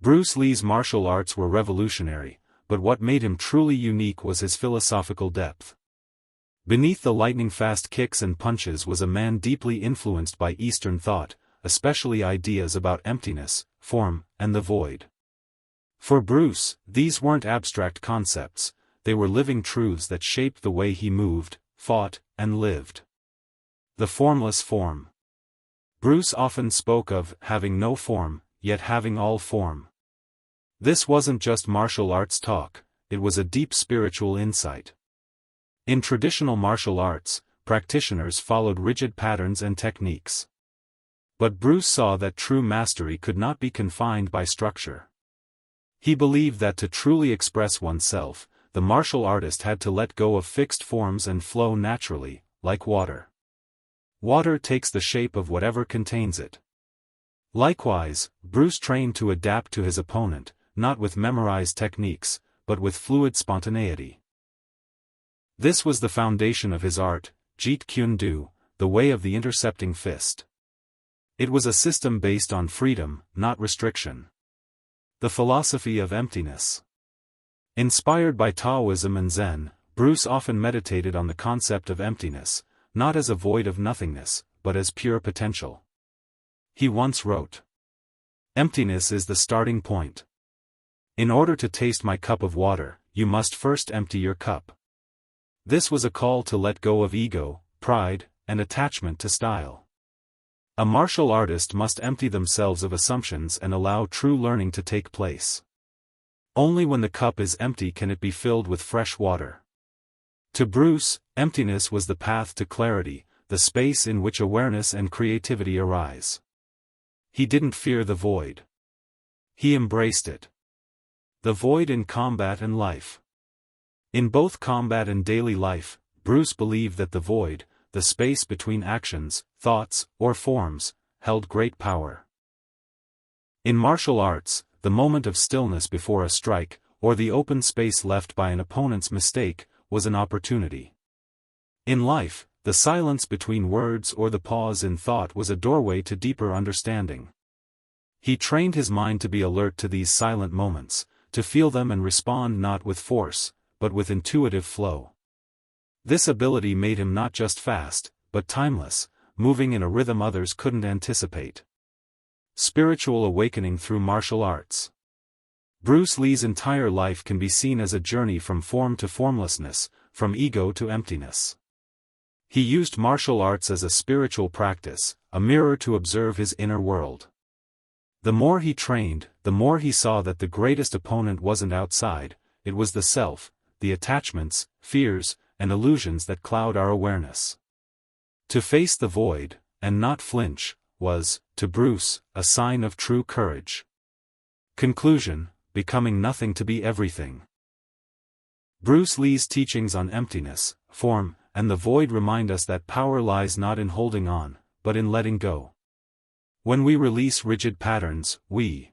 Bruce Lee's martial arts were revolutionary, but what made him truly unique was his philosophical depth. Beneath the lightning-fast kicks and punches was a man deeply influenced by Eastern thought, especially ideas about emptiness, form, and the void. For Bruce, these weren't abstract concepts, they were living truths that shaped the way he moved, fought, and lived. The formless form. Bruce often spoke of having no form, yet having all form. This wasn't just martial arts talk, it was a deep spiritual insight. In traditional martial arts, practitioners followed rigid patterns and techniques. But Bruce saw that true mastery could not be confined by structure. He believed that to truly express oneself, the martial artist had to let go of fixed forms and flow naturally, like water. Water takes the shape of whatever contains it. Likewise, Bruce trained to adapt to his opponent, not with memorized techniques, but with fluid spontaneity. This was the foundation of his art, Jeet Kune Do, the way of the intercepting fist. It was a system based on freedom, not restriction. The philosophy of emptiness. Inspired by Taoism and Zen, Bruce often meditated on the concept of emptiness, not as a void of nothingness, but as pure potential. He once wrote, "Emptiness is the starting point. In order to taste my cup of water, you must first empty your cup." This was a call to let go of ego, pride, and attachment to style. A martial artist must empty themselves of assumptions and allow true learning to take place. Only when the cup is empty can it be filled with fresh water. To Bruce, emptiness was the path to clarity, the space in which awareness and creativity arise. He didn't fear the void. He embraced it. The void in combat and life. In both combat and daily life, Bruce believed that the void, the space between actions, thoughts, or forms, held great power. In martial arts, the moment of stillness before a strike, or the open space left by an opponent's mistake, was an opportunity. In life, the silence between words or the pause in thought was a doorway to deeper understanding. He trained his mind to be alert to these silent moments, to feel them and respond not with force, but with intuitive flow. This ability made him not just fast, but timeless, moving in a rhythm others couldn't anticipate. Spiritual awakening through martial arts. Bruce Lee's entire life can be seen as a journey from form to formlessness, from ego to emptiness. He used martial arts as a spiritual practice, a mirror to observe his inner world. The more he trained, the more he saw that the greatest opponent wasn't outside, it was the self, the attachments, fears, and illusions that cloud our awareness. To face the void, and not flinch, was, to Bruce, a sign of true courage. Conclusion: becoming nothing to be everything. Bruce Lee's teachings on emptiness, form, and the void remind us that power lies not in holding on, but in letting go. When we release rigid patterns, we